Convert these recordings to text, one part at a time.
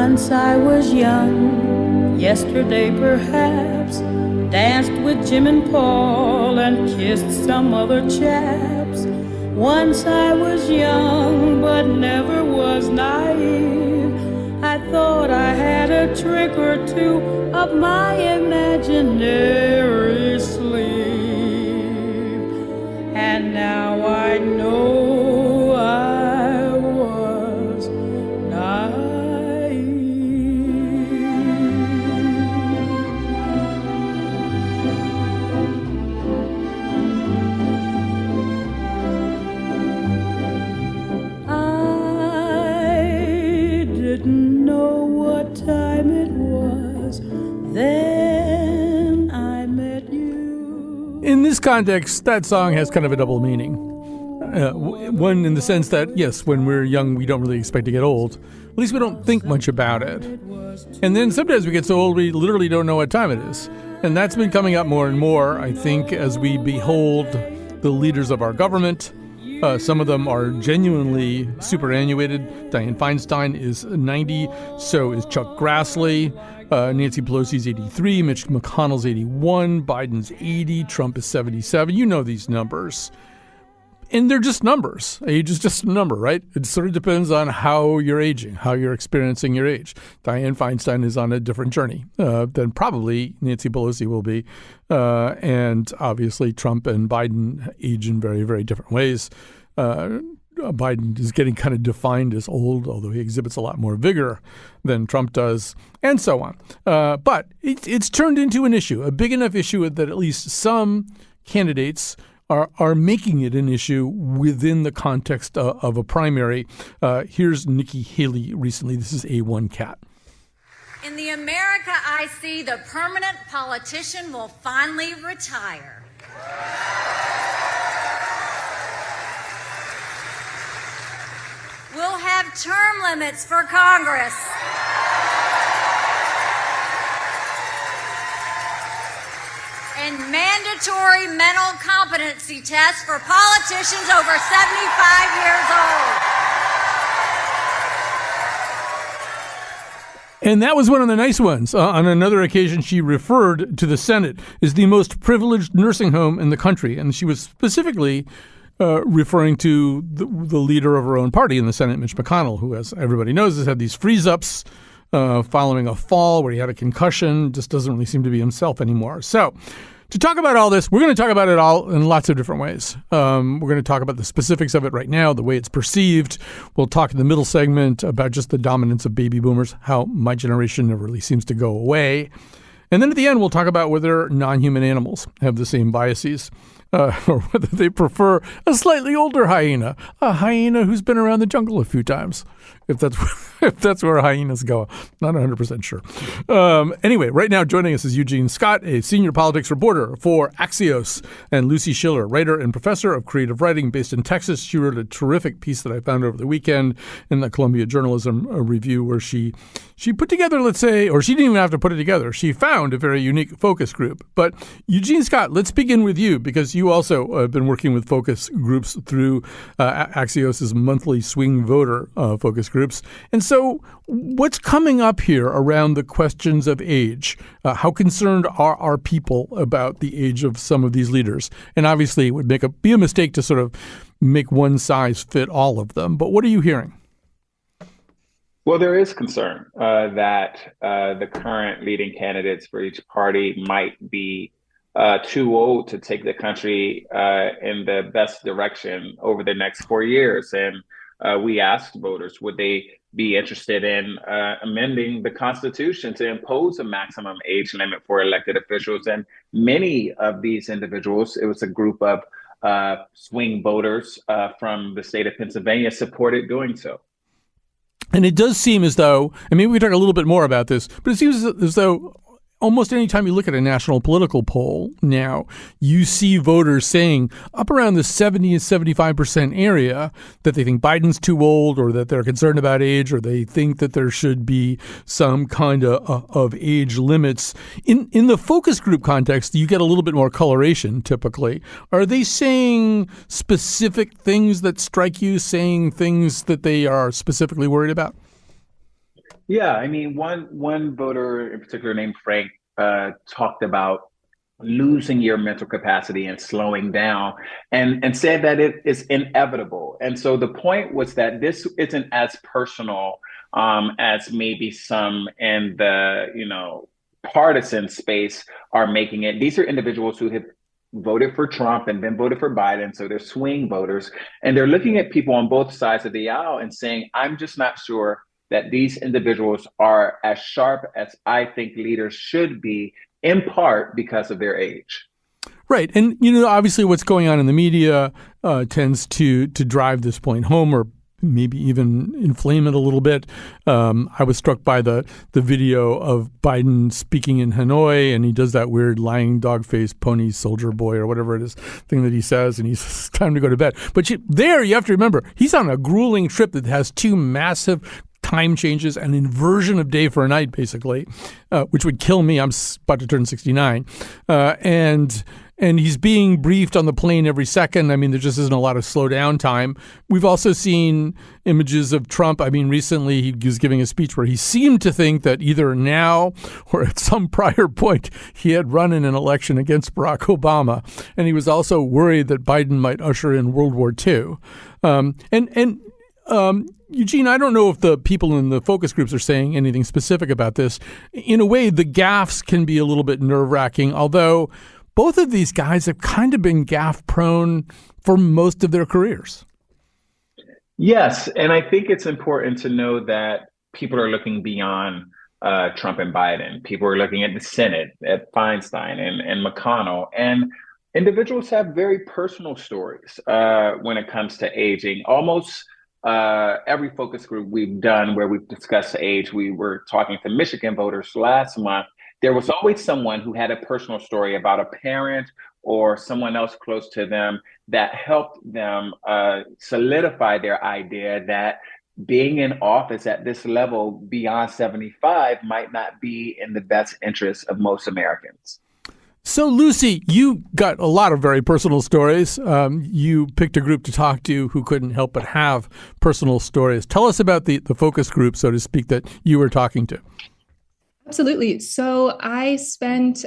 Once I was young, yesterday perhaps, danced with Jim and Paul and kissed some other chaps. Once I was young, but never was naive. I thought I had a trick or two up my imaginary sleeve. And now I know I was naive. I didn't know what time it was. Then I met you. In this context, that song has kind of a double meaning. One in the sense that, yes, when we're young, we don't really expect to get old. At least we don't think much about it. And then sometimes we get so old we literally don't know what time it is. And that's been coming up more and more, I think, as we behold the leaders of our government. Some of them are genuinely superannuated. Dianne Feinstein is 90, so is Chuck Grassley. Nancy Pelosi's 83, Mitch McConnell's 81, Biden's 80, Trump is 77. You know these numbers. And they're just numbers. Age is just a number, right? It sort of depends on how you're aging, how you're experiencing your age. Dianne Feinstein is on a different journey than probably Nancy Pelosi will be. And obviously Trump and Biden age in very, very different ways. Biden is getting kind of defined as old, although he exhibits a lot more vigor than Trump does, and so on. But it's turned into an issue, a big enough issue that at least some candidates are making it an issue within the context of a primary. Here's Nikki Haley recently. This is A1 Cat. In the America I see, the permanent politician will finally retire. We'll have term limits for Congress. And mandatory mental competency tests for politicians over 75 years old. And that was one of the nice ones. On another occasion, she referred to the Senate as the most privileged nursing home in the country. And she was specifically referring to the leader of her own party in the Senate, Mitch McConnell, who, as everybody knows, has had these freeze-ups following a fall where he had a concussion, just doesn't really seem to be himself anymore. So to talk about all this, we're going to talk about it all in lots of different ways. We're going to talk about the specifics of it right now, the way it's perceived. We'll talk in the middle segment about just the dominance of baby boomers, how my generation never really seems to go away. And then at the end, we'll talk about whether non-human animals have the same biases. Or whether they prefer a slightly older hyena, a hyena who's been around the jungle a few times, if that's where hyenas go. Not 100% sure. Anyway, right now joining us is Eugene Scott, a senior politics reporter for Axios, and Lucy Schiller, writer and professor of creative writing based in Texas. She wrote a terrific piece that I found over the weekend in the Columbia Journalism Review where she put together, let's say, or she didn't even have to put it together. She found a very unique focus group. But Eugene Scott, let's begin with you because you also have been working with focus groups through Axios' monthly swing voter focus groups. And so what's coming up here around the questions of age? How concerned are people about the age of some of these leaders? And obviously it would be a mistake to sort of make one size fit all of them. But what are you hearing? Well, there is concern that the current leading candidates for each party might be too old to take the country in the best direction over the next 4 years. And we asked voters, would they be interested in amending the Constitution to impose a maximum age limit for elected officials? And many of these individuals, it was a group of swing voters from the state of Pennsylvania, supported doing so. And it does seem as though, and maybe we can talk a little bit more about this, but it seems as though almost any time you look at a national political poll now, you see voters saying up around the 70 and 75% area that they think Biden's too old or that they're concerned about age or they think that there should be some kind of age limits. In the focus group context, you get a little bit more coloration typically. Are they saying specific things that strike you, saying things that they are specifically worried about? Yeah, I mean, one voter in particular named Frank talked about losing your mental capacity and slowing down, and said that it is inevitable. And so the point was that this isn't as personal as maybe some in the partisan space are making it. These are individuals who have voted for Trump and then voted for Biden, so they're swing voters, and they're looking at people on both sides of the aisle and saying, I'm just not sure that these individuals are as sharp as I think leaders should be, in part because of their age. Right. And, obviously what's going on in the media tends to drive this point home, or maybe even inflame it a little bit. I was struck by the video of Biden speaking in Hanoi, and he does that weird lying dog face pony soldier boy or whatever it is thing that he says, and he's it's time to go to bed. But you have to remember, he's on a grueling trip that has two massive time changes, an inversion of day for a night, basically, which would kill me. I'm about to turn 69. And he's being briefed on the plane every second. I mean, there just isn't a lot of slow down time. We've also seen images of Trump. I mean, recently he was giving a speech where he seemed to think that either now or at some prior point he had run in an election against Barack Obama. And he was also worried that Biden might usher in World War II. Eugene, I don't know if the people in the focus groups are saying anything specific about this. In a way, the gaffes can be a little bit nerve-wracking, although both of these guys have kind of been gaffe-prone for most of their careers. Yes, and I think it's important to know that people are looking beyond Trump and Biden. People are looking at the Senate, at Feinstein and McConnell, and individuals have very personal stories when it comes to aging. Almost every focus group we've done where we've discussed age, we were talking to Michigan voters last month. There was always someone who had a personal story about a parent or someone else close to them that helped them solidify their idea that being in office at this level beyond 75 might not be in the best interest of most Americans. So, Lucy, you got a lot of very personal stories. You picked a group to talk to who couldn't help but have personal stories. Tell us about the focus group, so to speak, that you were talking to. Absolutely. So I spent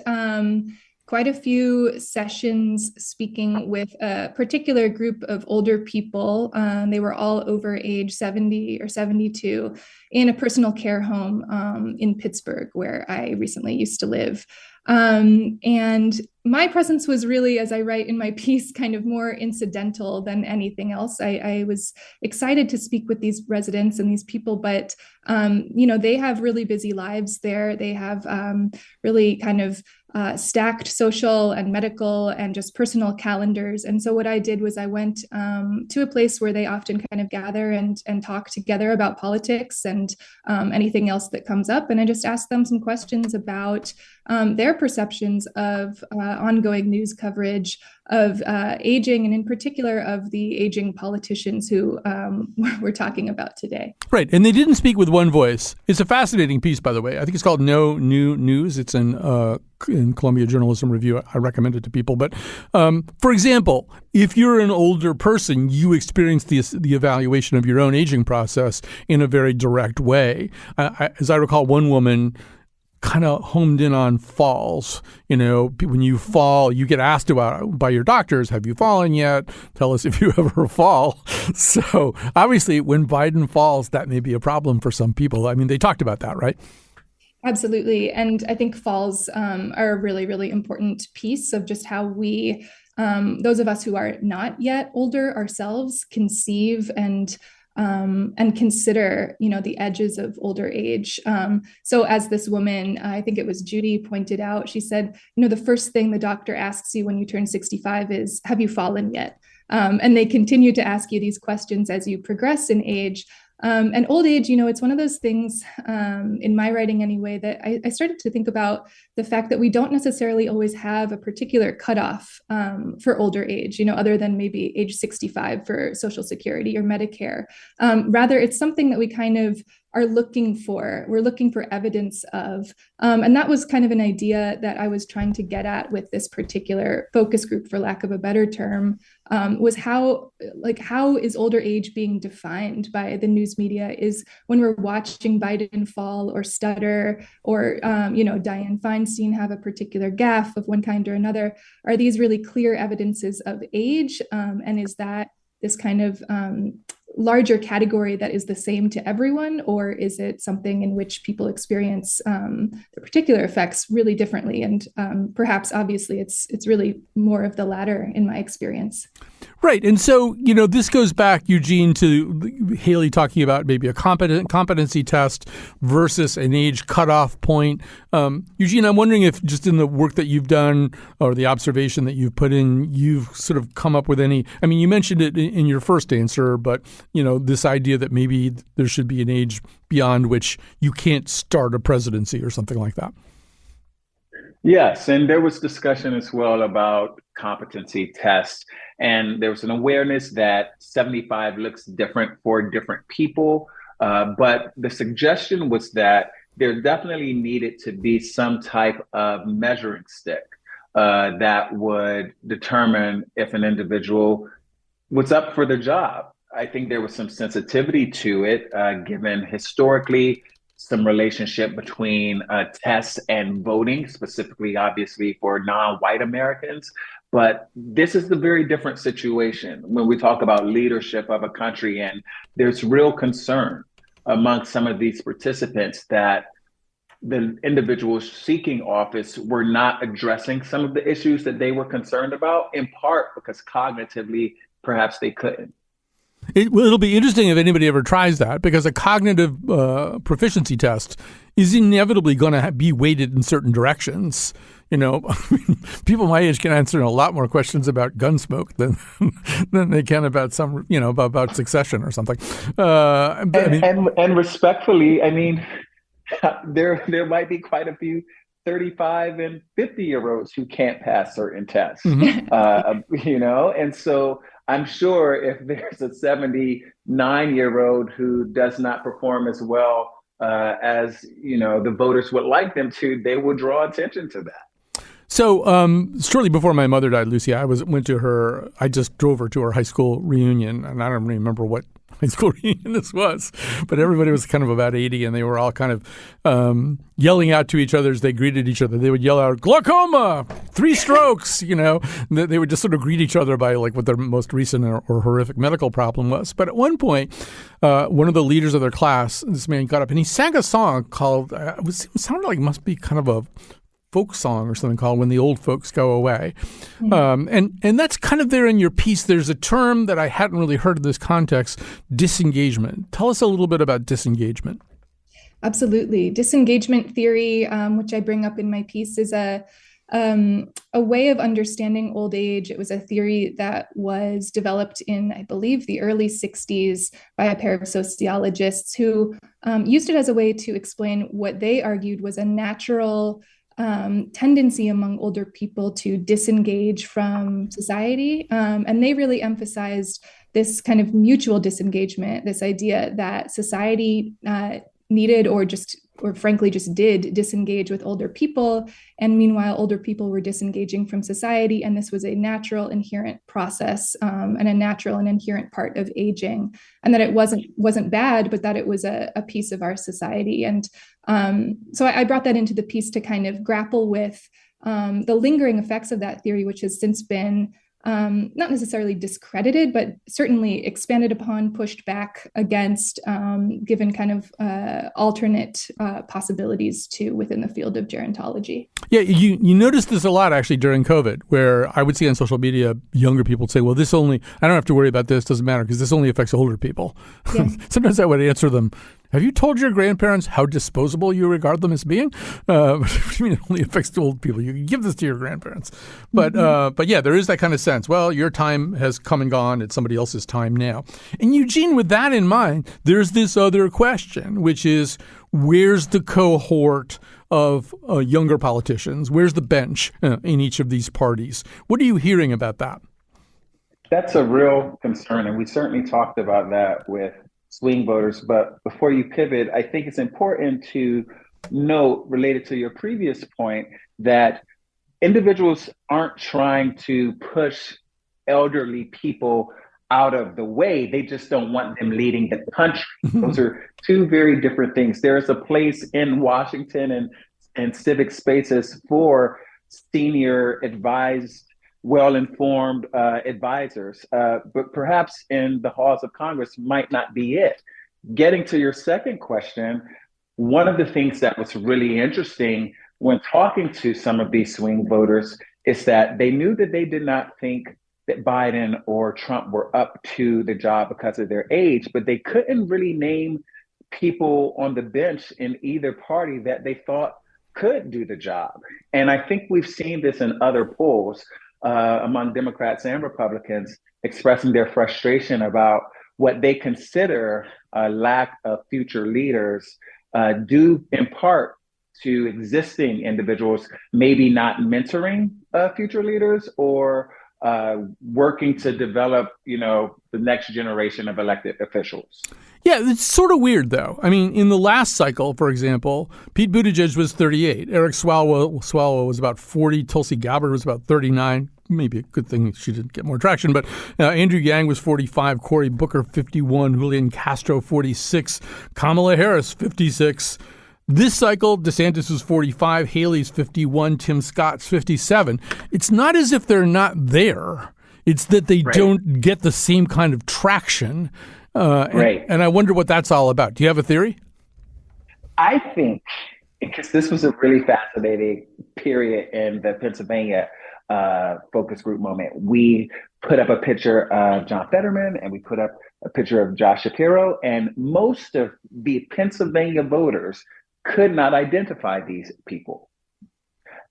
quite a few sessions speaking with a particular group of older people. They were all over age 70 or 72 in a personal care home in Pittsburgh, where I recently used to live. And my presence was really, as I write in my piece, kind of more incidental than anything else. I was excited to speak with these residents and these people, but, they have really busy lives there. They have really kind of stacked social and medical and just personal calendars. And so what I did was I went to a place where they often kind of gather and talk together about politics and anything else that comes up. And I just asked them some questions about their perceptions of ongoing news coverage of aging, and in particular of the aging politicians who we're talking about today. Right. And they didn't speak with one voice. It's a fascinating piece, by the way. I think it's called No New News. It's in Columbia Journalism Review. I recommend it to people. But for example, if you're an older person, you experience the evaluation of your own aging process in a very direct way. As I recall, one woman kind of homed in on falls. When you fall, you get asked by your doctors, have you fallen yet? Tell us if you ever fall. So obviously when Biden falls, that may be a problem for some people. I mean, they talked about that, right? Absolutely. And I think falls are a really, really important piece of just how we, those of us who are not yet older ourselves, conceive and consider, the edges of older age. So as this woman, I think it was Judy, pointed out, she said, the first thing the doctor asks you when you turn 65 is, have you fallen yet? And they continue to ask you these questions as you progress in age. And old age, it's one of those things in my writing anyway, that I started to think about the fact that we don't necessarily always have a particular cutoff for older age, other than maybe age 65 for Social Security or Medicare. Rather, it's something that we kind of are looking for. We're looking for evidence of. And that was kind of an idea that I was trying to get at with this particular focus group, for lack of a better term, was how is older age being defined by the news media? Is when we're watching Biden fall or stutter, or Dianne Feinstein have a particular gaffe of one kind or another, are these really clear evidences of age? And is that this kind of larger category that is the same to everyone, or is it something in which people experience the particular effects really differently? And perhaps, obviously, it's really more of the latter in my experience. Right. And so, this goes back, Eugene, to Haley talking about maybe a competency test versus an age cutoff point. Eugene, I'm wondering if just in the work that you've done or the observation that you've put in, you've sort of come up with any, you mentioned it in your first answer, but, this idea that maybe there should be an age beyond which you can't start a presidency or something like that. Yes, and there was discussion as well about competency tests, and there was an awareness that 75 looks different for different people, but the suggestion was that there definitely needed to be some type of measuring stick that would determine if an individual was up for the job. I think there was some sensitivity to it, given historically some relationship between tests and voting, specifically, obviously, for non-white Americans. But this is the very different situation when we talk about leadership of a country. And there's real concern among some of these participants that the individuals seeking office were not addressing some of the issues that they were concerned about, in part because cognitively, perhaps they couldn't. It'll be interesting if anybody ever tries that, because a cognitive proficiency test is inevitably going to be weighted in certain directions. People my age can answer a lot more questions about Gunsmoke than they can about some, about succession or something. And respectfully, there might be quite a few 35 and 50-year-olds who can't pass certain tests, and so I'm sure if there's a 79-year-old who does not perform as well as, the voters would like them to, they will draw attention to that. So shortly before my mother died, Lucy, I just drove her to her high school reunion, and I don't remember what high school reunion this was, but everybody was kind of about 80, and they were all kind of yelling out to each other as they greeted each other. They would yell out, "Glaucoma, 3 strokes," They would just sort of greet each other by like what their most recent or horrific medical problem was. But at one point, one of the leaders of their class, this man got up and he sang a song called, it sounded like it must be kind of a folk song or something called "When the Old Folks Go Away." And that's kind of there in your piece. There's a term that I hadn't really heard in this context, disengagement. Tell us a little bit about disengagement. Absolutely. Disengagement theory, which I bring up in my piece, is a way of understanding old age. It was a theory that was developed in, I believe, the early 60s by a pair of sociologists who used it as a way to explain what they argued was a natural tendency among older people to disengage from society. And they really emphasized this kind of mutual disengagement, this idea that society needed or frankly just did disengage with older people. And meanwhile, older people were disengaging from society. And this was a natural inherent process and a natural and inherent part of aging. And that it wasn't bad, but that it was a piece of our society. And so I brought that into the piece to kind of grapple with the lingering effects of that theory, which has since been not necessarily discredited, but certainly expanded upon, pushed back against, given kind of alternate possibilities too within the field of gerontology. Yeah, you noticed this a lot actually during COVID, where I would see on social media younger people say, well, I don't have to worry about this, doesn't matter because this only affects older people. Yeah. Sometimes I would answer them, have you told your grandparents how disposable you regard them as being? I mean, it only affects the old people. You can give this to your grandparents. But yeah, there is that kind of sense. Well, your time has come and gone. It's somebody else's time now. And Eugene, with that in mind, there's this other question, which is, where's the cohort of younger politicians? Where's the bench in each of these parties? What are you hearing about that? That's a real concern. And we certainly talked about that with swing voters. But before you pivot, I think it's important to note, related to your previous point, that individuals aren't trying to push elderly people out of the way. They just don't want them leading the country. Those are two very different things. There is a place in Washington and civic spaces for senior advised, well-informed advisors, but perhaps in the halls of Congress might not be it. Getting to your second question, one of the things that was really interesting when talking to some of these swing voters is that they knew that they did not think that Biden or Trump were up to the job because of their age, but they couldn't really name people on the bench in either party that they thought could do the job. And I think we've seen this in other polls among Democrats and Republicans expressing their frustration about what they consider a lack of future leaders, due in part to existing individuals maybe not mentoring future leaders or working to develop, the next generation of elected officials. Yeah, it's sort of weird, though. I mean, in the last cycle, for example, Pete Buttigieg was 38. Eric Swalwell was about 40. Tulsi Gabbard was about 39. Maybe a good thing she didn't get more traction. But Andrew Yang was 45. Cory Booker, 51. Julian Castro, 46. Kamala Harris, 56. This cycle, DeSantis was 45. Haley's 51. Tim Scott's 57. It's not as if they're not there. It's that they don't get the same kind of traction. And I wonder what that's all about. Do you have a theory? I think, because this was a really fascinating period in the Pennsylvania focus group moment, we put up a picture of John Fetterman and we put up a picture of Josh Shapiro, and most of the Pennsylvania voters could not identify these people.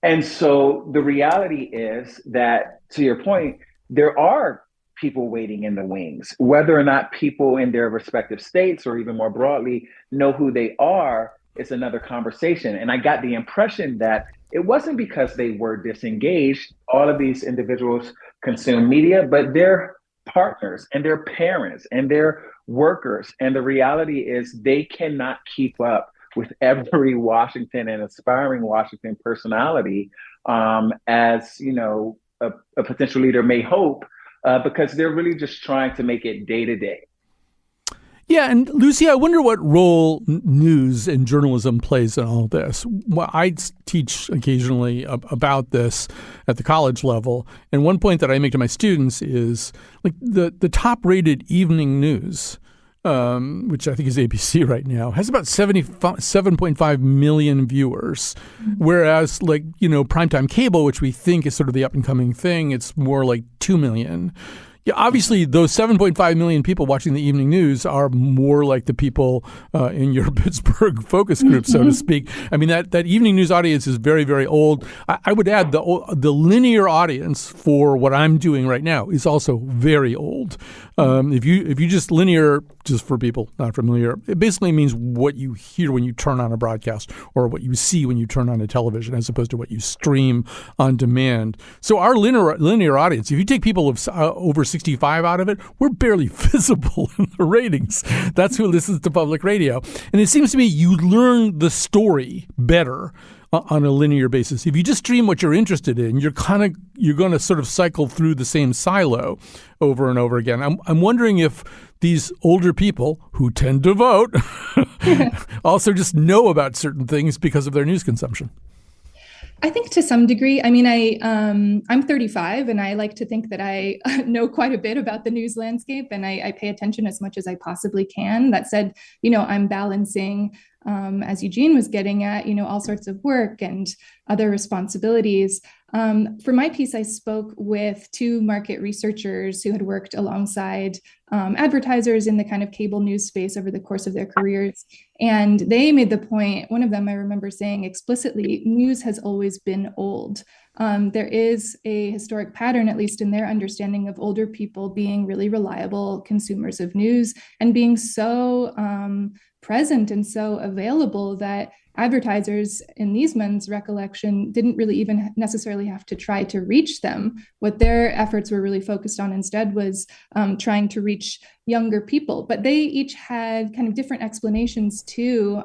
And so the reality is that, to your point, there are people waiting in the wings. Whether or not people in their respective states or even more broadly know who they are is another conversation. And I got the impression that it wasn't because they were disengaged. All of these individuals consume media, but they're partners and their parents and their workers. And the reality is they cannot keep up with every Washington and aspiring Washington personality as, a potential leader may hope, because they're really just trying to make it day to day. Yeah, and Lucy, I wonder what role news and journalism plays in all this. Well, I teach occasionally about this at the college level, and one point that I make to my students is like the top-rated evening news, which I think is ABC right now, has about 7.5 million viewers, whereas primetime cable, which we think is sort of the up-and-coming thing, it's more like 2 million. Yeah, obviously, those 7.5 million people watching the evening news are more like the people in your Pittsburgh focus group, so to speak. I mean, that evening news audience is very, very old. I would add the linear audience for what I'm doing right now is also very old. If you just linear, just for people not familiar, it basically means what you hear when you turn on a broadcast or what you see when you turn on a television, as opposed to what you stream on demand. So our linear audience, if you take people of over 65 out of it, we're barely visible in the ratings. That's who listens to public radio. And it seems to me you learn the story better on a linear basis. If you just stream what you're interested in, you're going to sort of cycle through the same silo over and over again. I'm wondering if these older people who tend to vote also just know about certain things because of their news consumption. I think to some degree. I mean, I'm 35, and I like to think that I know quite a bit about the news landscape, and I pay attention as much as I possibly can. That said, I'm balancing, as Eugene was getting at, all sorts of work and other responsibilities. For my piece, I spoke with two market researchers who had worked alongside advertisers in the kind of cable news space over the course of their careers. And they made the point, one of them I remember saying explicitly, news has always been old. There is a historic pattern, at least in their understanding, of older people being really reliable consumers of news and being so present and so available that advertisers, in these men's recollection, didn't really even necessarily have to try to reach them. What their efforts were really focused on instead was trying to reach younger people. But they each had kind of different explanations too,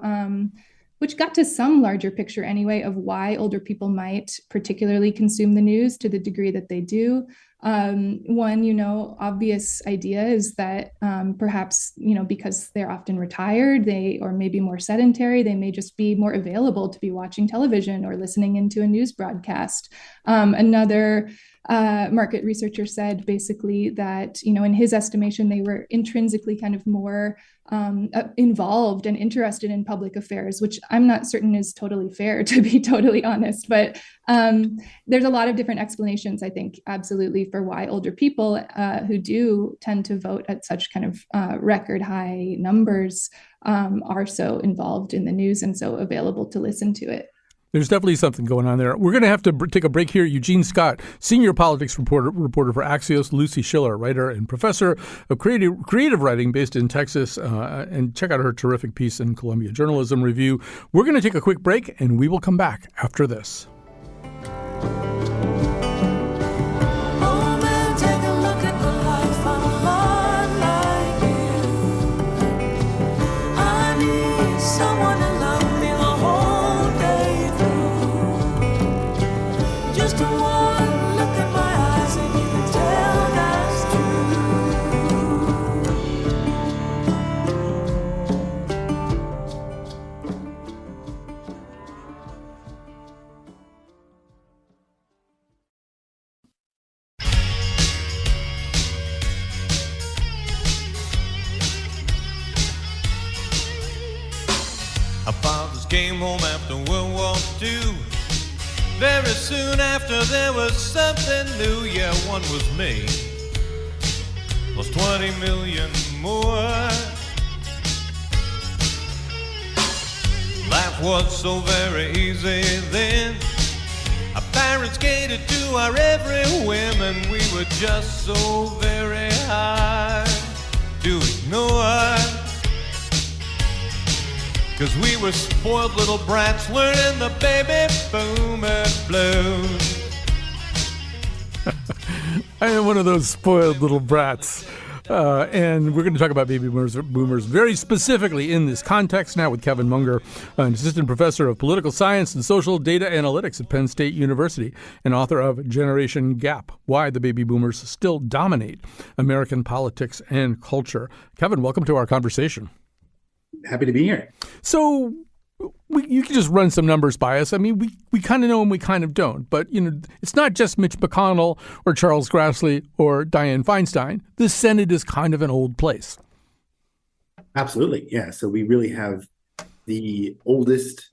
which got to some larger picture anyway of why older people might particularly consume the news to the degree that they do. One, obvious idea is that perhaps, because they're often retired, or maybe more sedentary, they may just be more available to be watching television or listening into a news broadcast. Another market researcher said basically that, in his estimation, they were intrinsically kind of more involved and interested in public affairs, which I'm not certain is totally fair, to be totally honest. But there's a lot of different explanations, I think, absolutely, for why older people who do tend to vote at such kind of record high numbers are so involved in the news and so available to listen to it. There's definitely something going on there. We're going to have to take a break here. Eugene Scott, senior politics reporter for Axios, Lucy Schiller, writer and professor of creative writing based in Texas, and check out her terrific piece in Columbia Journalism Review. We're going to take a quick break, and we will come back after this. Came home after World War II. Very soon after there was something new. Yeah, one was me. Was 20 million more. Life was so very easy then. Our parents catered to our every whim, and we were just so very hard to ignore. 'Cause we were spoiled little brats learning the baby boomer blues. I am one of those spoiled little brats. And we're going to talk about baby boomers very specifically in this context now with Kevin Munger, an assistant professor of political science and social data analytics at Penn State University and author of Generation Gap, Why the Baby Boomers Still Dominate American Politics and Culture. Kevin, welcome to our conversation. Happy to be here. So you can just run some numbers by us. I mean, we kind of know and we kind of don't. But, it's not just Mitch McConnell or Charles Grassley or Dianne Feinstein. The Senate is kind of an old place. Absolutely. Yeah. So we really have the oldest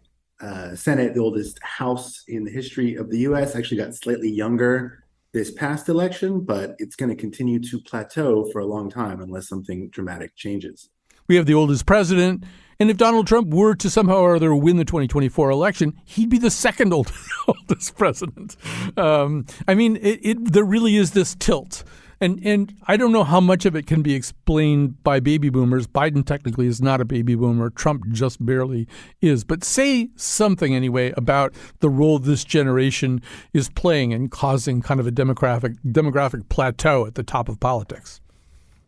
Senate, the oldest House in the history of the U.S. Actually got slightly younger this past election, but it's going to continue to plateau for a long time unless something dramatic changes. We have the oldest president, and if Donald Trump were to somehow or other win the 2024 election, he'd be the second oldest president. There really is this tilt. And I don't know how much of it can be explained by baby boomers. Biden technically is not a baby boomer. Trump just barely is. But say something anyway about the role this generation is playing in causing kind of a demographic plateau at the top of politics.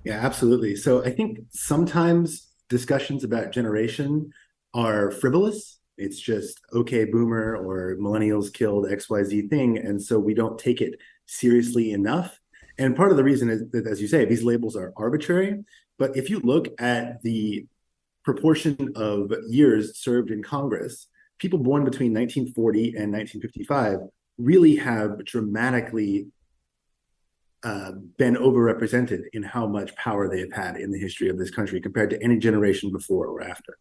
Yeah, absolutely. So I think sometimes discussions about generation are frivolous. It's just, okay, boomer or millennials killed XYZ thing. And so we don't take it seriously enough. And part of the reason is that, as you say, these labels are arbitrary. But if you look at the proportion of years served in Congress, people born between 1940 and 1955 really have dramatically been overrepresented in how much power they have had in the history of this country compared to any generation before or after.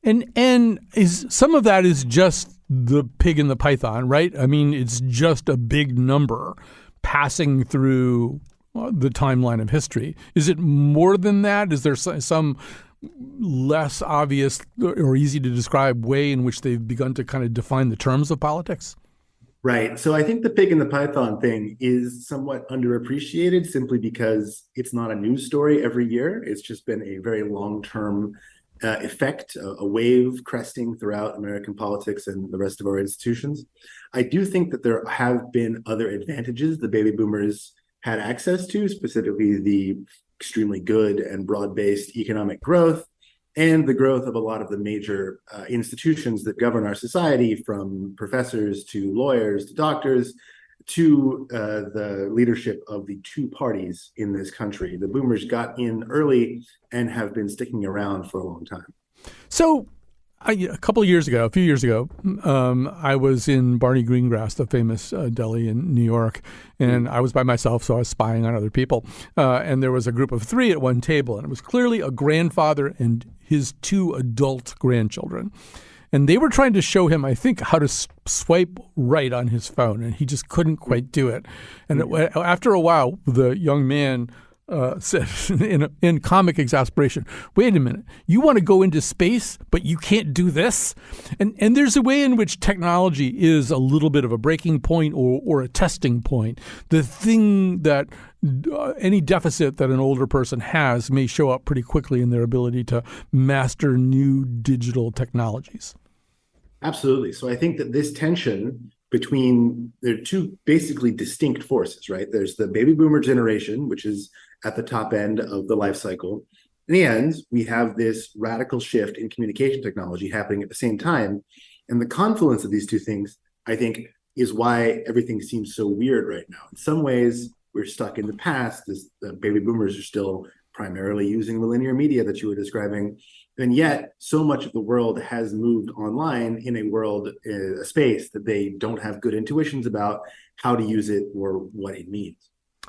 And is some of that is just the pig in the python, right? I mean, it's just a big number passing through the timeline of history. Is it more than that? Is there some less obvious or easy to describe way in which they've begun to kind of define the terms of politics? Right. So I think the pig in the python thing is somewhat underappreciated simply because it's not a news story every year. It's just been a very long-term effect, a wave cresting throughout American politics and the rest of our institutions. I do think that there have been other advantages the baby boomers had access to, specifically the extremely good and broad-based economic growth and the growth of a lot of the major institutions that govern our society, from professors to lawyers to doctors to the leadership of the two parties in this country. The boomers got in early and have been sticking around for a long time. So a few years ago, I was in Barney Greengrass, the famous deli in New York, and I was by myself, so I was spying on other people. And there was a group of three at one table, and it was clearly a grandfather and his two adult grandchildren. And they were trying to show him, I think, how to swipe right on his phone, and he just couldn't quite do it. And after a while, the young man said in comic exasperation, wait a minute, you want to go into space, but you can't do this? And there's a way in which technology is a little bit of a breaking point or a testing point. The thing that any deficit that an older person has may show up pretty quickly in their ability to master new digital technologies. Absolutely. So I think that this tension between, there are two basically distinct forces, right? There's the baby boomer generation, which is at the top end of the life cycle. And we have this radical shift in communication technology happening at the same time. And the confluence of these two things, I think, is why everything seems so weird right now. In some ways, we're stuck in the past. The baby boomers are still primarily using the linear media that you were describing. And yet, so much of the world has moved online in a space that they don't have good intuitions about how to use it or what it means.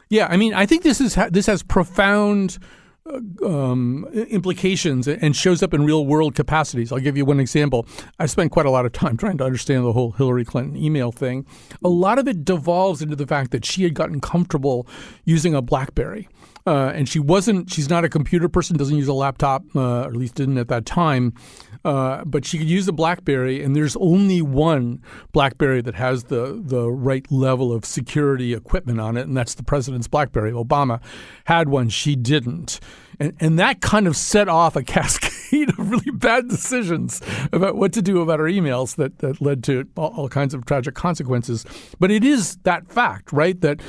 Yeah, I mean, I think this has profound implications and shows up in real world capacities. I'll give you one example. I spent quite a lot of time trying to understand the whole Hillary Clinton email thing. A lot of it devolves into the fact that she had gotten comfortable using a BlackBerry. And she's not a computer person, doesn't use a laptop, or at least didn't at that time. But she could use a BlackBerry, and there's only one BlackBerry that has the right level of security equipment on it, and that's the president's BlackBerry. Obama had one, she didn't. And that kind of set off a cascade of really bad decisions about what to do about our emails that led to all kinds of tragic consequences. But it is that fact, right, that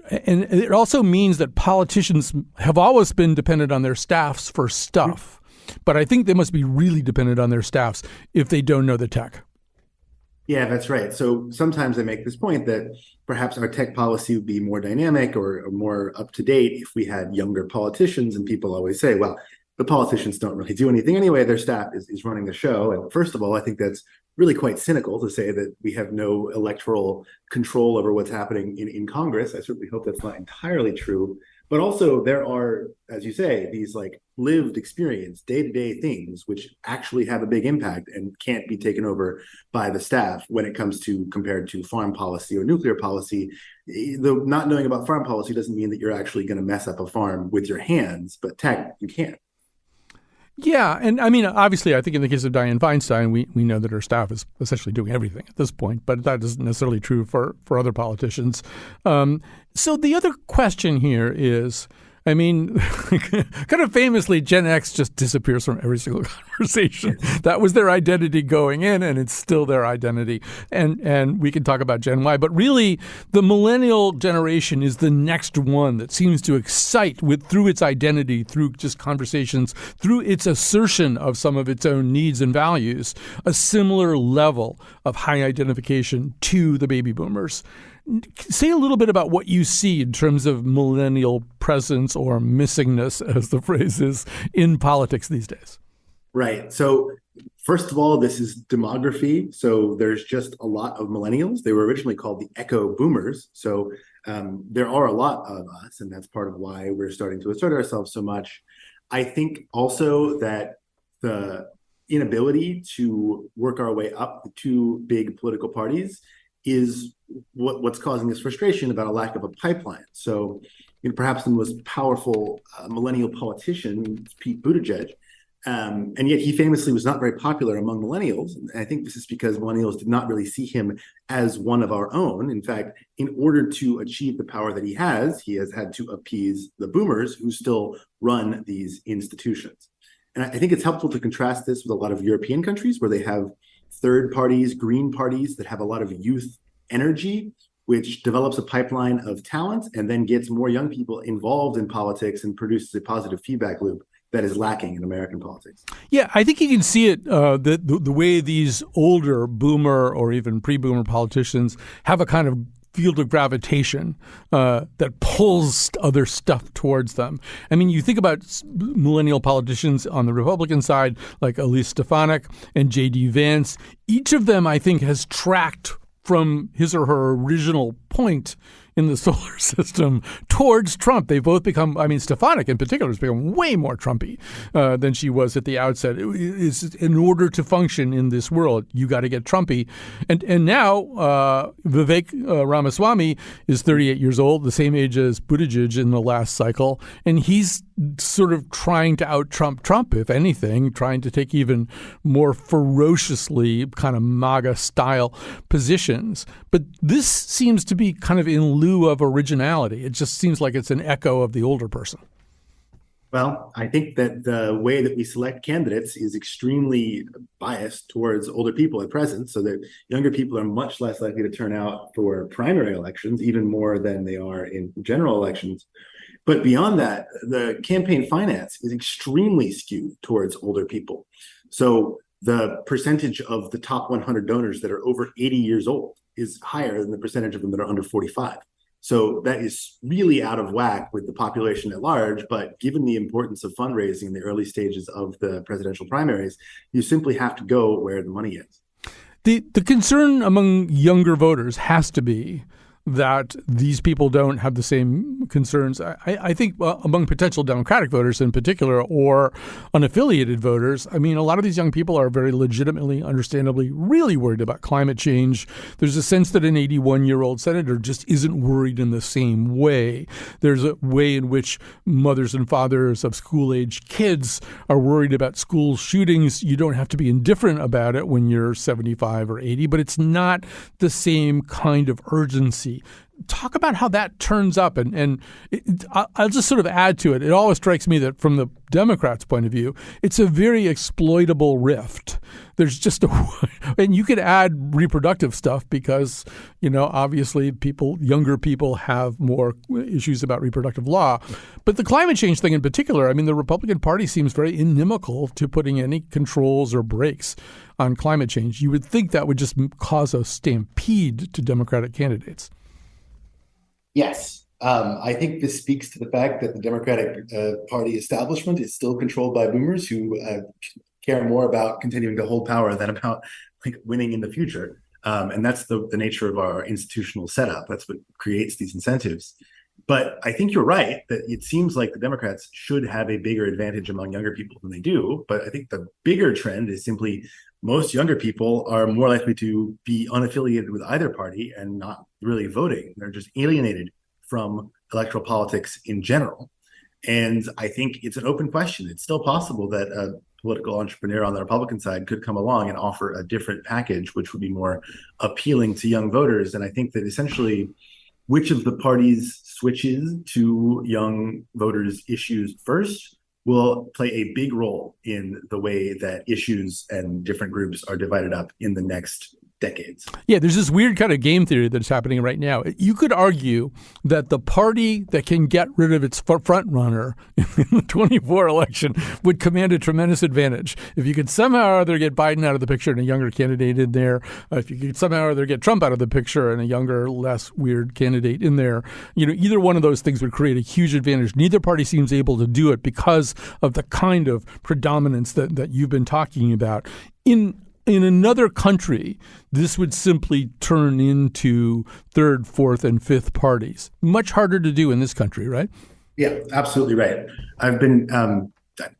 and it also means that politicians have always been dependent on their staffs for stuff. But I think they must be really dependent on their staffs if they don't know the tech. Yeah, that's right. So sometimes I make this point that perhaps our tech policy would be more dynamic or more up to date if we had younger politicians. And people always say, well, the politicians don't really do anything anyway. Their staff is running the show. And first of all, I think that's really quite cynical to say that we have no electoral control over what's happening in Congress. I certainly hope that's not entirely true. But also there are, as you say, these like lived experience, day-to-day things which actually have a big impact and can't be taken over by the staff when it comes to compared to foreign policy or nuclear policy. Though not knowing about foreign policy doesn't mean that you're actually going to mess up a farm with your hands, but tech, you can't. Yeah. And I mean, obviously, I think in the case of Dianne Feinstein, we know that her staff is essentially doing everything at this point, but that isn't necessarily true for other politicians. So the other question here is, I mean, kind of famously, Gen X just disappears from every single conversation. That was their identity going in, and it's still their identity. And we can talk about Gen Y, but really, the millennial generation is the next one that seems to excite through its identity, through just conversations, through its assertion of some of its own needs and values, a similar level of high identification to the baby boomers. Say a little bit about what you see in terms of millennial presence or missingness, as the phrase is, in politics these days. Right. So first of all, this is demography. So there's just a lot of millennials. They were originally called the echo boomers. So there are a lot of us, and that's part of why we're starting to assert ourselves so much. I think also that the inability to work our way up the two big political parties is what's causing this frustration about a lack of a pipeline. So, perhaps the most powerful millennial politician, Pete Buttigieg, and yet he famously was not very popular among millennials. And I think this is because millennials did not really see him as one of our own. In fact, in order to achieve the power that he has had to appease the boomers who still run these institutions. And I think it's helpful to contrast this with a lot of European countries where they have third parties, green parties that have a lot of youth energy, which develops a pipeline of talent and then gets more young people involved in politics and produces a positive feedback loop that is lacking in American politics. Yeah, I think you can see it, the way these older boomer or even pre-boomer politicians have a kind of field of gravitation that pulls other stuff towards them. I mean, you think about millennial politicians on the Republican side, like Elise Stefanik and J.D. Vance. Each of them, I think, has tracked from his or her original point in the solar system towards Trump. They've both become, I mean, Stefanik in particular has become way more Trumpy than she was at the outset. In order to function in this world, you got to get Trumpy. And now Vivek Ramaswamy is 38 years old, the same age as Buttigieg in the last cycle. And he's sort of trying to out-Trump Trump, if anything, trying to take even more ferociously kind of MAGA-style positions. But this seems to be kind of in lieu of originality. It just seems like it's an echo of the older person. Well, I think that the way that we select candidates is extremely biased towards older people at present, so that younger people are much less likely to turn out for primary elections, even more than they are in general elections. But beyond that, the campaign finance is extremely skewed towards older people. So the percentage of the top 100 donors that are over 80 years old is higher than the percentage of them that are under 45. So that is really out of whack with the population at large. But given the importance of fundraising in the early stages of the presidential primaries, you simply have to go where the money is. The concern among younger voters has to be that these people don't have the same concerns. I think among potential Democratic voters in particular, or unaffiliated voters, I mean, a lot of these young people are very legitimately, understandably, really worried about climate change. There's a sense that an 81-year-old senator just isn't worried in the same way. There's a way in which mothers and fathers of school-age kids are worried about school shootings. You don't have to be indifferent about it when you're 75 or 80, but it's not the same kind of urgency. Talk about how that turns up. I'll just sort of add to it. It always strikes me that from the Democrats' point of view, it's a very exploitable rift. There's just and you could add reproductive stuff because, obviously younger people have more issues about reproductive law. But the climate change thing in particular, I mean, the Republican Party seems very inimical to putting any controls or brakes on climate change. You would think that would just cause a stampede to Democratic candidates. Yes. I think this speaks to the fact that the Democratic Party establishment is still controlled by boomers who care more about continuing to hold power than about winning in the future. And that's the nature of our institutional setup. That's what creates these incentives. But I think you're right that it seems like the Democrats should have a bigger advantage among younger people than they do. But I think the bigger trend is simply most younger people are more likely to be unaffiliated with either party and not really voting. They're just alienated from electoral politics in general. And I think it's an open question. It's still possible that a political entrepreneur on the Republican side could come along and offer a different package, which would be more appealing to young voters. And I think that essentially which of the parties switches to young voters' issues first will play a big role in the way that issues and different groups are divided up in the next decades. Yeah, there's this weird kind of game theory that's happening right now. You could argue that the party that can get rid of its front runner in the 24 election would command a tremendous advantage. If you could somehow or other get Biden out of the picture and a younger candidate in there, if you could somehow or other get Trump out of the picture and a younger, less weird candidate in there, either one of those things would create a huge advantage. Neither party seems able to do it because of the kind of predominance that you've been talking about. In another country, this would simply turn into third, fourth, and fifth parties. Much harder to do in this country, right? Yeah, absolutely right. I've been,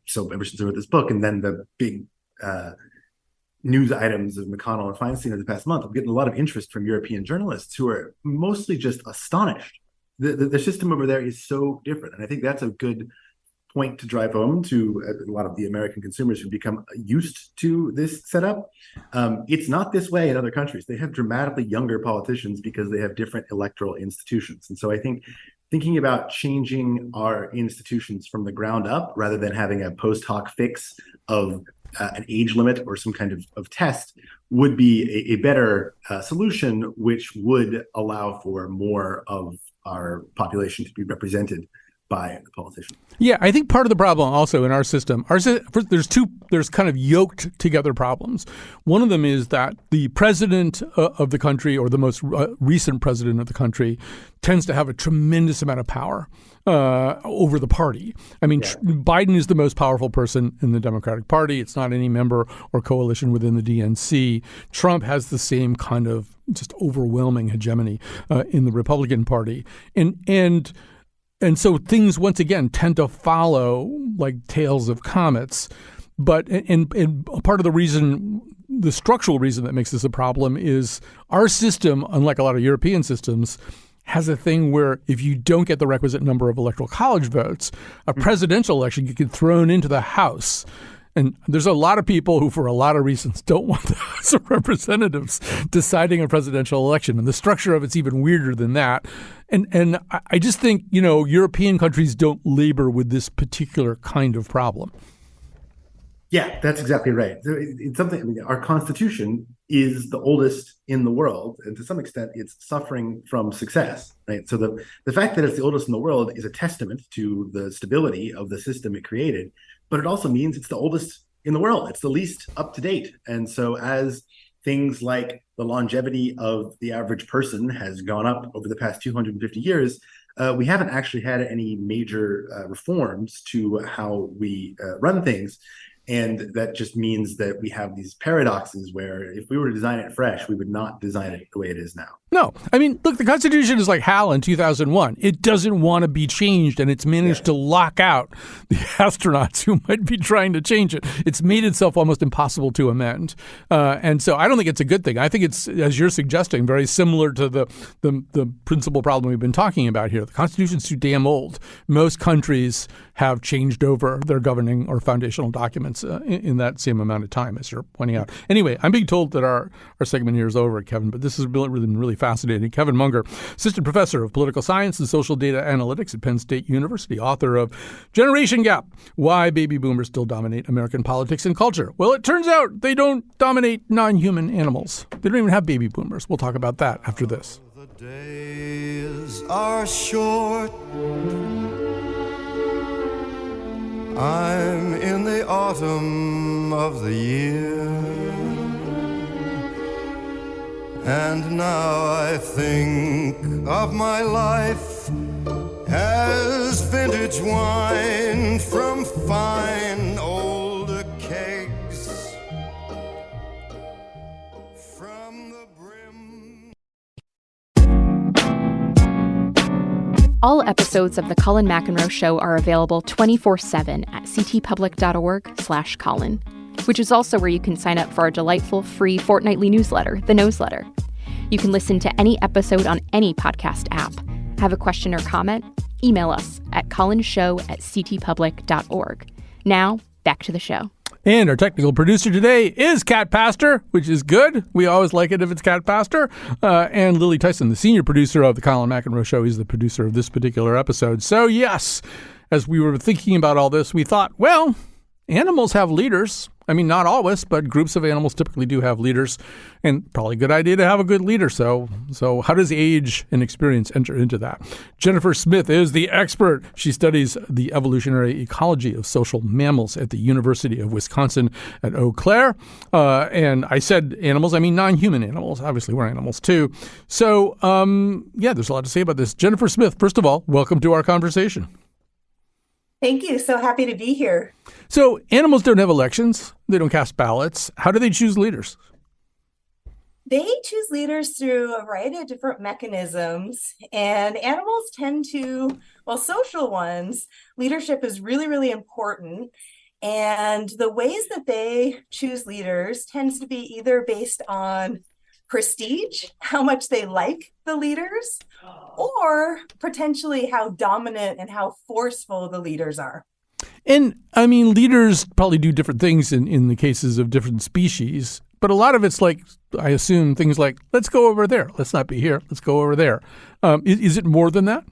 so ever since I wrote this book and then the big news items of McConnell and Feinstein of the past month, I'm getting a lot of interest from European journalists who are mostly just astonished. The system over there is so different. And I think that's a good point to drive home to a lot of the American consumers who become used to this setup. It's not this way in other countries. They have dramatically younger politicians because they have different electoral institutions. And so I think thinking about changing our institutions from the ground up rather than having a post hoc fix of an age limit or some kind of test would be a better solution, which would allow for more of our population to be represented by the politicians. Yeah, I think part of the problem also in our system, there's kind of yoked together problems. One of them is that the president of the country, or the most recent president of the country, tends to have a tremendous amount of power over the party. I mean, Biden is the most powerful person in the Democratic Party. It's not any member or coalition within the DNC. Trump has the same kind of just overwhelming hegemony in the Republican Party. And so things, once again, tend to follow like tails of comets. But and part of the reason, the structural reason that makes this a problem is our system, unlike a lot of European systems, has a thing where if you don't get the requisite number of electoral college votes, a presidential election can get thrown into the House. And there's a lot of people who, for a lot of reasons, don't want the House of Representatives deciding a presidential election. And the structure of it's even weirder than that. And I just think, European countries don't labor with this particular kind of problem. Yeah, that's exactly right. It's something. Our Constitution is the oldest in the world, and to some extent, it's suffering from success. Right. So the fact that it's the oldest in the world is a testament to the stability of the system it created, but it also means it's the oldest in the world. It's the least up to date, and so as things like the longevity of the average person has gone up over the past 250 years, we haven't actually had any major reforms to how we run things. And that just means that we have these paradoxes where if we were to design it fresh, we would not design it the way it is now. No. I mean, look, the Constitution is like HAL in 2001. It doesn't want to be changed, and it's managed to lock out the astronauts who might be trying to change it. It's made itself almost impossible to amend. And so I don't think it's a good thing. I think it's, as you're suggesting, very similar to the principal problem we've been talking about here. The Constitution's too damn old. Most countries have changed over their governing or foundational documents in that same amount of time, as you're pointing out. Anyway, I'm being told that our segment here is over, Kevin, but this has been really fascinating. Kevin Munger, assistant professor of political science and social data analytics at Penn State University, author of Generation Gap: Why Baby Boomers Still Dominate American Politics and Culture. Well, it turns out they don't dominate non-human animals. They don't even have baby boomers. We'll talk about that after this. The days are short. I'm in the autumn of the year, and now I think of my life as vintage wine from fine old kegs. From the brim. All episodes of The Colin McEnroe Show are available 24/7 at ctpublic.org/Colin, which is also where you can sign up for our delightful free fortnightly newsletter, The Noseletter. You can listen to any episode on any podcast app. Have a question or comment? Email us at colinshow@ctpublic.org. Now, back to the show. And our technical producer today is Kat Pastor, which is good. We always like it if it's Kat Pastor. And Lily Tyson, the senior producer of The Colin McEnroe Show. He's the producer of this particular episode. So, yes, as we were thinking about all this, we thought, well, animals have leaders. I mean, not always, but groups of animals typically do have leaders, and probably a good idea to have a good leader. So how does age and experience enter into that? Jennifer Smith is the expert. She studies the evolutionary ecology of social mammals at the University of Wisconsin at Eau Claire. And I said animals, I mean non-human animals. Obviously, we're animals too. So, there's a lot to say about this. Jennifer Smith, first of all, welcome to our conversation. Thank you. So happy to be here. So animals don't have elections. They don't cast ballots. How do they choose leaders? They choose leaders through a variety of different mechanisms, and animals tend to, social ones, leadership is really, really important. And the ways that they choose leaders tends to be either based on prestige, how much they like the leaders, or potentially how dominant and how forceful the leaders are. And I mean, leaders probably do different things in the cases of different species, but a lot of it's like, I assume, things like, let's go over there. Let's not be here. Let's go over there. Is it more than that?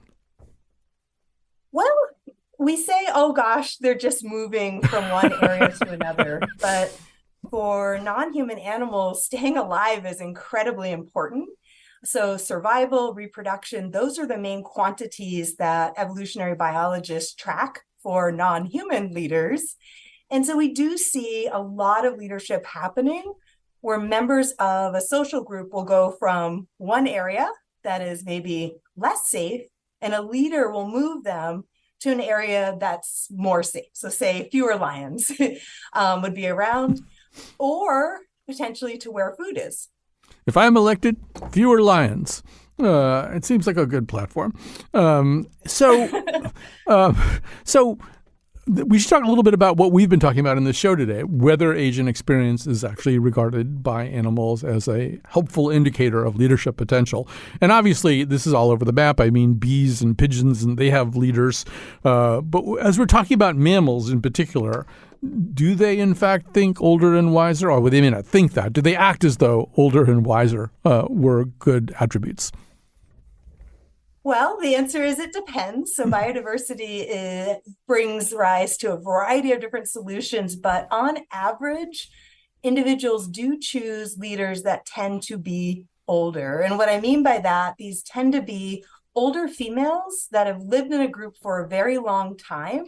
We say, oh gosh, they're just moving from one area to another. But for non-human animals, staying alive is incredibly important. So survival, reproduction, those are the main quantities that evolutionary biologists track for non-human leaders. And so we do see a lot of leadership happening where members of a social group will go from one area that is maybe less safe, and a leader will move them to an area that's more safe. So say fewer lions would be around, or potentially to where food is. If I'm elected, fewer lions. It seems like a good platform. So we should talk a little bit about what we've been talking about in this show today, whether agent experience is actually regarded by animals as a helpful indicator of leadership potential. And obviously, this is all over the map. I mean, bees and pigeons, and they have leaders. But as we're talking about mammals in particular, do they in fact think older and wiser? Or they may not think that. Do they act as though older and wiser were good attributes? Well, the answer is it depends. So biodiversity brings rise to a variety of different solutions, but on average, individuals do choose leaders that tend to be older. And what I mean by that, these tend to be older females that have lived in a group for a very long time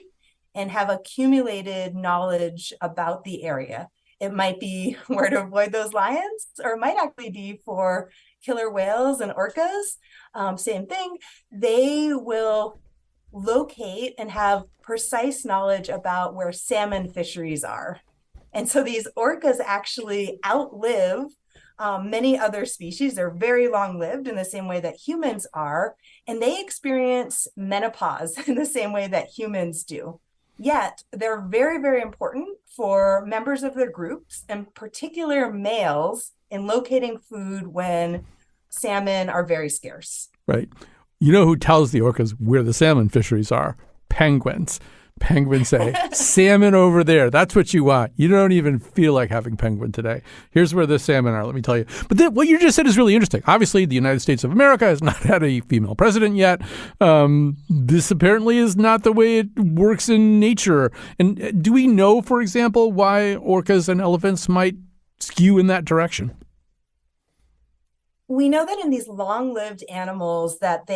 and have accumulated knowledge about the area. It might be where to avoid those lions, or it might actually be for killer whales and orcas. Same thing. They will locate and have precise knowledge about where salmon fisheries are. And so these orcas actually outlive many other species. They're very long-lived in the same way that humans are, and they experience menopause in the same way that humans do. Yet they're very, very important for members of their groups, in particular males, in locating food when salmon are very scarce. Right. You know who tells the orcas where the salmon fisheries are? Penguins. Penguins say, salmon over there. That's what you want. You don't even feel like having penguin today. Here's where the salmon are, let me tell you. But then what you just said is really interesting. Obviously, the United States of America has not had a female president yet. This apparently is not the way it works in nature. And do we know, for example, why orcas and elephants might skew in that direction? We know that in these long-lived animals that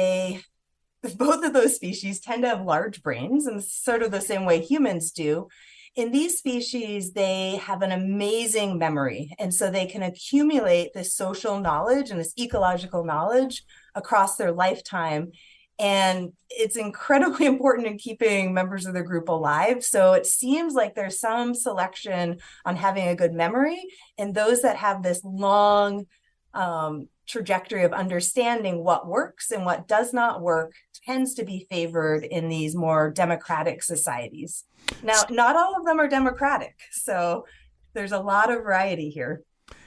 both of those species tend to have large brains, and sort of the same way humans do. In these species, they have an amazing memory. And so they can accumulate this social knowledge and this ecological knowledge across their lifetime. And it's incredibly important in keeping members of the group alive. So it seems like there's some selection on having a good memory. And those that have this long trajectory of understanding what works and what does not work tends to be favored in these more democratic societies. Now, not all of them are democratic, so there's a lot of variety here.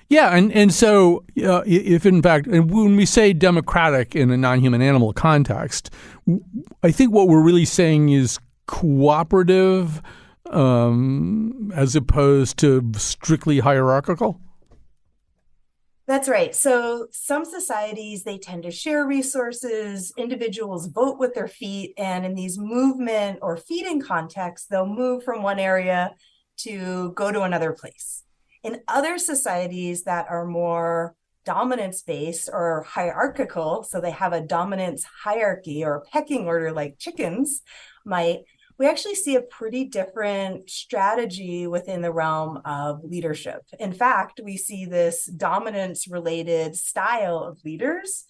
Yeah, and so if in fact, and when we say democratic in a non-human animal context, I think what we're really saying is cooperative as opposed to strictly hierarchical. That's right. So some societies, they tend to share resources. Individuals vote with their feet. And in these movement or feeding contexts, they'll move from one area to go to another place. In other societies that are more dominance-based or hierarchical, so they have a dominance hierarchy or a pecking order like chickens might, we actually see a pretty different strategy within the realm of leadership. In fact, we see this dominance-related style of leaders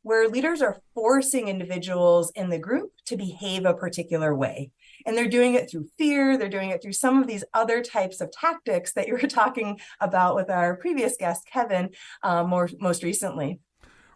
where leaders are forcing individuals in the group to behave a particular way. And they're doing it through fear. They're doing it through some of these other types of tactics that you were talking about with our previous guest, Kevin, most recently.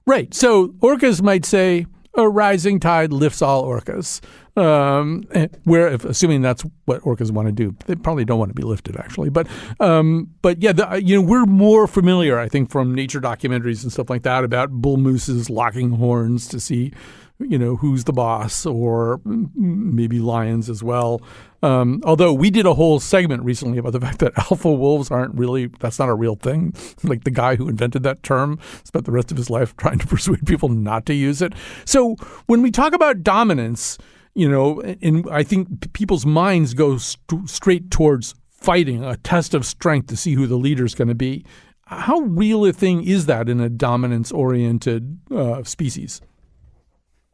Right. So orcas might say, a rising tide lifts all orcas. Assuming that's what orcas want to do, they probably don't want to be lifted, actually. But yeah, we're more familiar, I think, from nature documentaries and stuff like that about bull mooses locking horns to see, who's the boss, or maybe lions as well. Although we did a whole segment recently about the fact that alpha wolves that's not a real thing. Like the guy who invented that term spent the rest of his life trying to persuade people not to use it. So when we talk about dominance, and I think people's minds go straight towards fighting, a test of strength to see who the leader is going to be. How real a thing is that in a dominance-oriented species?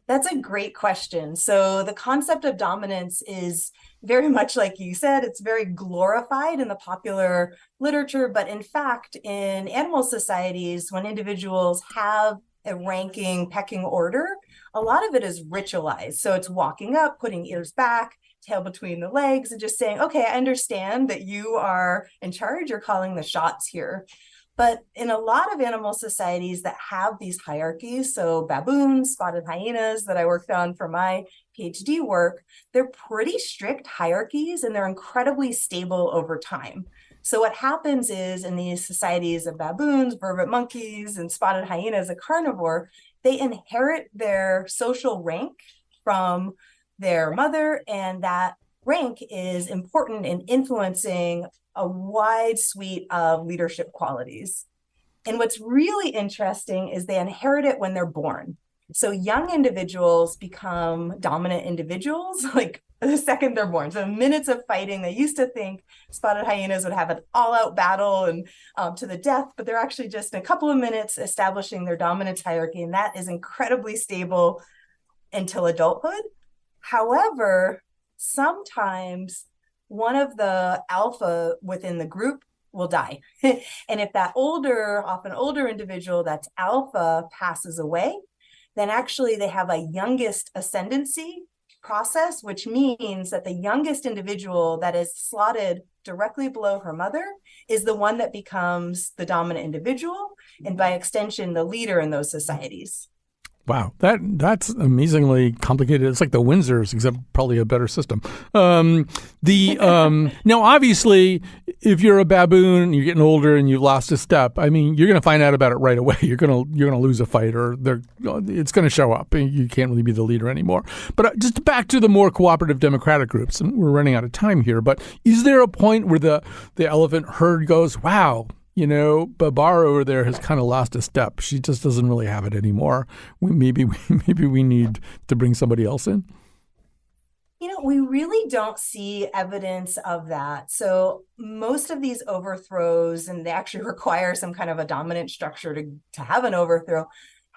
That's a great question. So the concept of dominance is very much like you said, it's very glorified in the popular literature. But in fact, in animal societies, when individuals have a ranking, pecking order, a lot of it is ritualized. So it's walking up, putting ears back, tail between the legs, and just saying, okay, I understand that you are in charge, you're calling the shots here. But in a lot of animal societies that have these hierarchies, so baboons, spotted hyenas that I worked on for my PhD work, they're pretty strict hierarchies and they're incredibly stable over time. So what happens is in these societies of baboons, vervet monkeys, and spotted hyenas, a carnivore, they inherit their social rank from their mother, and that rank is important in influencing a wide suite of leadership qualities. And what's really interesting is they inherit it when they're born. So young individuals become dominant individuals like the second they're born. So minutes of fighting, they used to think spotted hyenas would have an all-out battle and to the death, but they're actually just in a couple of minutes establishing their dominance hierarchy, and that is incredibly stable until adulthood. However, sometimes one of the alpha within the group will die. And if that often older individual that's alpha passes away, then actually they have a youngest ascendancy process, which means that the youngest individual that is slotted directly below her mother is the one that becomes the dominant individual, and by extension, the leader in those societies. Wow, that's amazingly complicated. It's like the Windsors, except probably a better system. Now, obviously, if you're a baboon and you're getting older and you've lost a step, I mean, you're going to find out about it right away. You're going to lose a fight, or it's going to show up. You can't really be the leader anymore. But just back to the more cooperative democratic groups, and we're running out of time here. But is there a point where the elephant herd goes, wow, Babar over there has kind of lost a step. She just doesn't really have it anymore. Maybe we need to bring somebody else in. We really don't see evidence of that. So most of these overthrows, and they actually require some kind of a dominant structure to have an overthrow,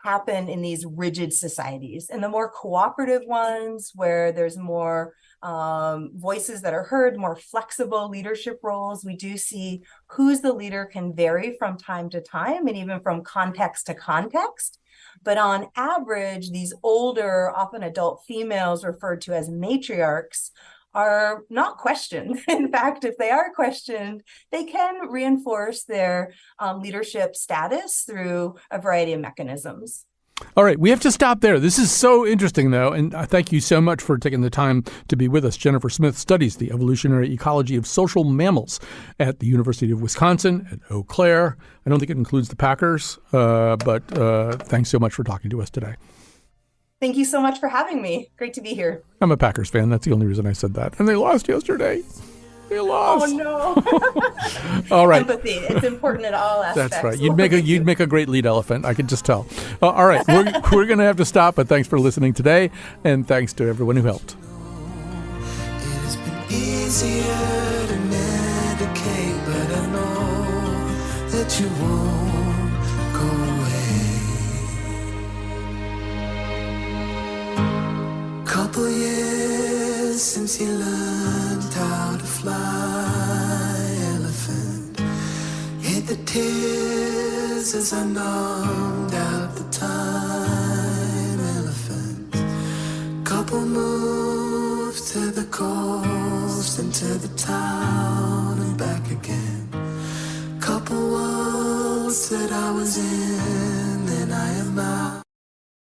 happen in these rigid societies. And the more cooperative ones, where there's more voices that are heard, more flexible leadership roles, we do see who's the leader can vary from time to time and even from context to context. But on average, these older, often adult females referred to as matriarchs are not questioned. In fact, if they are questioned, they can reinforce their leadership status through a variety of mechanisms. All right, we have to stop there. This is so interesting, though, and thank you so much for taking the time to be with us. Jennifer Smith studies the evolutionary ecology of social mammals at the University of Wisconsin at Eau Claire. I don't think it includes the Packers, but thanks so much for talking to us today. Thank you so much for having me. Great to be here. I'm a Packers fan. That's the only reason I said that. And they lost yesterday. They lost. Oh, no. All right. Empathy. It's important in all aspects. That's right. You'd make a great lead elephant. I could just tell. All right. We're going to have to stop, but thanks for listening today. And thanks to everyone who helped. It has been easier to medicate, but I know that you won't go away. Couple years since you learned how to fly, elephant. Hit the tears as I numbed out the time, elephant. Couple moves to the coast and to the town and back again. Couple worlds that I was in